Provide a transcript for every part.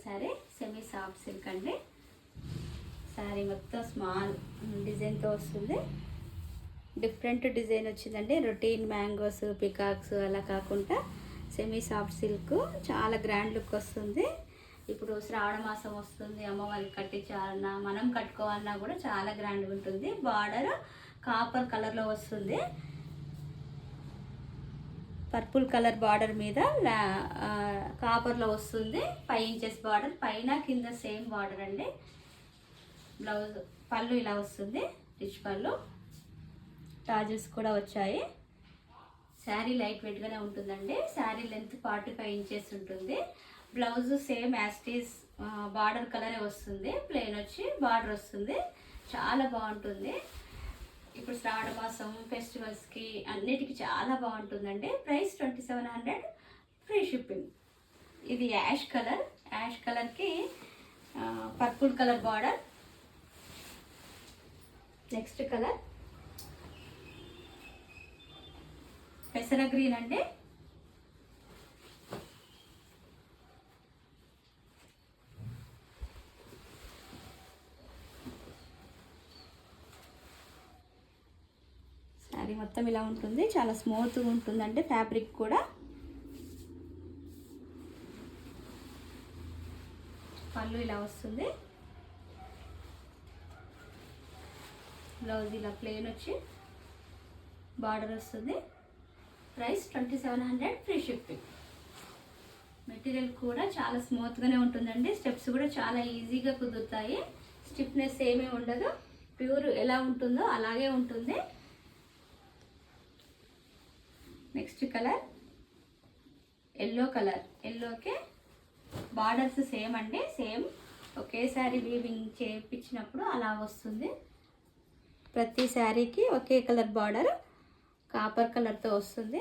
Sari semi soft silk అండి. శారీ మొత్తం small డిజైన్తో వస్తుంది. డిఫరెంట్ డిజైన్ వచ్చిందండి. రొటీన్ మ్యాంగోస్ పికాక్స్ అలా కాకుండా సెమీ సాఫ్ట్ సిల్క్ చాలా గ్రాండ్ లుక్ వస్తుంది. ఇప్పుడు శ్రావణ మాసం వస్తుంది, అమ్మవారికి కట్టించాలన్నా మనం కట్టుకోవాలన్నా కూడా చాలా గ్రాండ్గా ఉంటుంది. బార్డర్ కాపర్ కలర్లో వస్తుంది. పర్పుల్ కలర్ బార్డర్ మీద కాపర్లో వస్తుంది. 5 ఇంచెస్ బార్డర్, పైన కింద సేమ్ బార్డర్ అండి. బ్లౌజ్ పళ్ళు ఇలా వస్తుంది, రిచ్ పళ్ళు, టాజిల్స్ కూడా వచ్చాయి. శారీ లైట్ వెయిట్గానే ఉంటుందండి. శారీ లెంత్ 45 ఇంచెస్ ఉంటుంది. బ్లౌజ్ సేమ్ యాస్టీస్ బార్డర్ కలరే వస్తుంది. ప్లెయిన్ వచ్చి బార్డర్ వస్తుంది. చాలా బాగుంటుంది. ఇప్పుడు శ్రావణ మాసం ఫెస్టివల్స్కి అన్నిటికీ చాలా బాగుంటుందండి. Price 2700, free shipping. ఇది యాష్ కలర్కి purple colour border. Next colour పెసర గ్రీన్ అండి. శారీ మొత్తం ఇలా ఉంటుంది. చాలా స్మూత్గా ఉంటుందండి ఫ్యాబ్రిక్ కూడా. పళ్ళు ఇలా వస్తుంది. బ్లౌజ్ ఇలా ప్లెయిన్ వచ్చి బార్డర్ వస్తుంది. Price 2700, free shipping. మెటీరియల్ కూడా చాలా స్మూత్గానే ఉంటుందండి. స్టెప్స్ కూడా చాలా ఈజీగా కుదురుతాయి. స్టిఫ్నెస్ ఏమీ ఉండదు. ప్యూర్ ఎలా ఉంటుందో అలాగే ఉంటుంది. నెక్స్ట్ కలర్ ఎల్లోకి బార్డర్స్ సేమ్ అండి. సేమ్ ఒకేసారి వీవింగ్ చేయించినప్పుడు అలా వస్తుంది. ప్రతి శారీకి ఒకే కలర్ బార్డర్ కాపర్ కలర్తో వస్తుంది.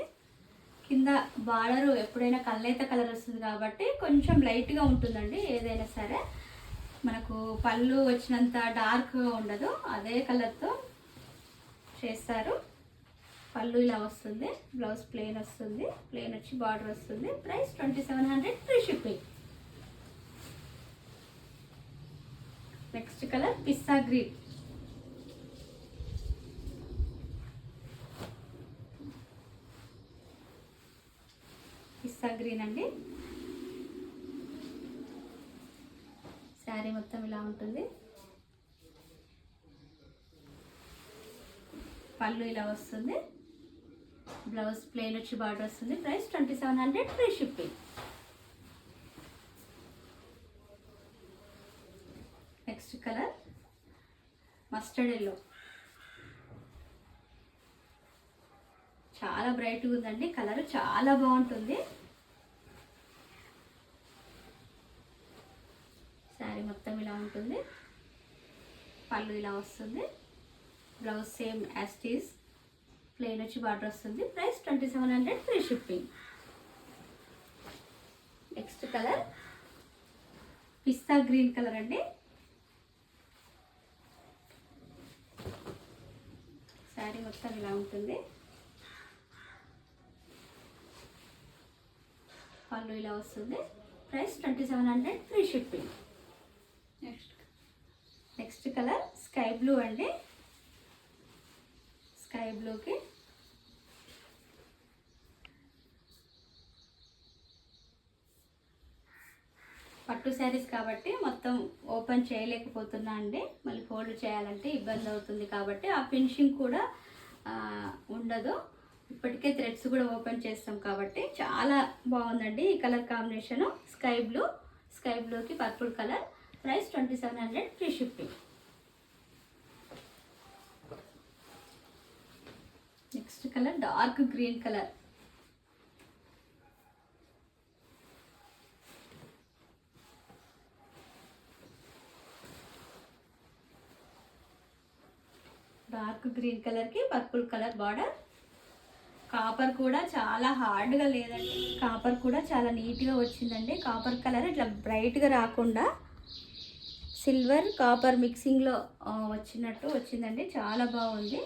కింద బార్డరు ఎప్పుడైనా కల్లేత కలర్ వస్తుంది కాబట్టి కొంచెం లైట్గా ఉంటుందండి. ఏదైనా సరే మనకు పళ్ళు వచ్చినంత డార్క్గా ఉండదు. అదే కలర్తో చేస్తారు. పళ్ళు ఇలా వస్తుంది. బ్లౌజ్ ప్లెయిన్ వస్తుంది. ప్లెయిన్ వచ్చి బార్డర్ వస్తుంది. Price 2700, free shipping. Next colour pista green. Pista green అండి. శారీ మొత్తం ఇలా ఉంటుంది. పళ్ళు ఇలా వస్తుంది. బ్లౌజ్ ప్లెయిన్ వచ్చి బార్డర్ వస్తుంది. Price 2700, free shipping. Next colour mustard yellow. చాలా బ్రైట్గా ఉందండి. కలర్ చాలా బాగుంటుంది. శారీ మొత్తం ఇలా ఉంటుంది. పళ్ళు ఇలా వస్తుంది. బ్లౌజ్ సేమ్ యాస్టీస్ ప్లెయిన్ వచ్చి బార్డర్ వస్తుంది. Price 2700, free shipping. Next colour pista green colour అండి. శారీ మొత్తం ఇలా ఉంటుంది. పళ్ళు ఇలా వస్తుంది. Price 2700, free shipping. Next colour sky blue అండి. స్కై బ్లూకి పట్టు శారీస్ కాబట్టి మొత్తం ఓపెన్ చేయలేకపోతున్నా అండి. మళ్ళీ ఫోల్డ్ చేయాలంటే ఇబ్బంది అవుతుంది కాబట్టి ఆ ఫినిషింగ్ కూడా ఉండదు. ఇప్పటికే థ్రెడ్స్ కూడా ఓపెన్ చేస్తాం కాబట్టి చాలా బాగుందండి ఈ కలర్ కాంబినేషన్. స్కై బ్లూకి purple colour. Price 2700, free shipping. Next colour dark green colour. Dark green కలర్కి పర్పుల్ కలర్ బార్డర్. కాపర్ కూడా చాలా హార్డ్గా లేదండి. కాపర్ కూడా చాలా నీట్గా వచ్చిందండి. కాపర్ కలర్ ఇట్లా బ్రైట్గా రాకుండా సిల్వర్ కాపర్ మిక్సింగ్లో వచ్చినట్టు వచ్చిందండి. చాలా బాగుంది.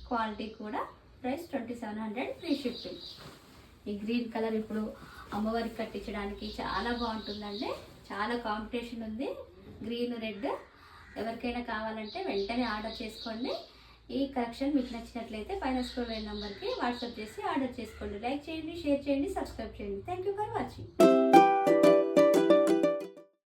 క్వాలిటీ కూడా. Price 2700, free shipping. ఈ గ్రీన్ కలర్ ఇప్పుడు అమ్మవారికి కట్టించడానికి చాలా బాగుంటుందండి. చాలా కాంపిటీషన్ ఉంది, గ్రీన్ రెడ్. ఎవరికైనా కావాలంటే వెంటనే ఆర్డర్ చేసుకోండి. ఈ కలెక్షన్ మీకు నచ్చినట్లయితే పైన స్క్రోల్ అయిన నెంబర్కి వాట్సాప్ చేసి ఆర్డర్ చేసుకోండి. లైక్ చేయండి, షేర్ చేయండి, సబ్స్క్రైబ్ చేయండి. Thank you for watching.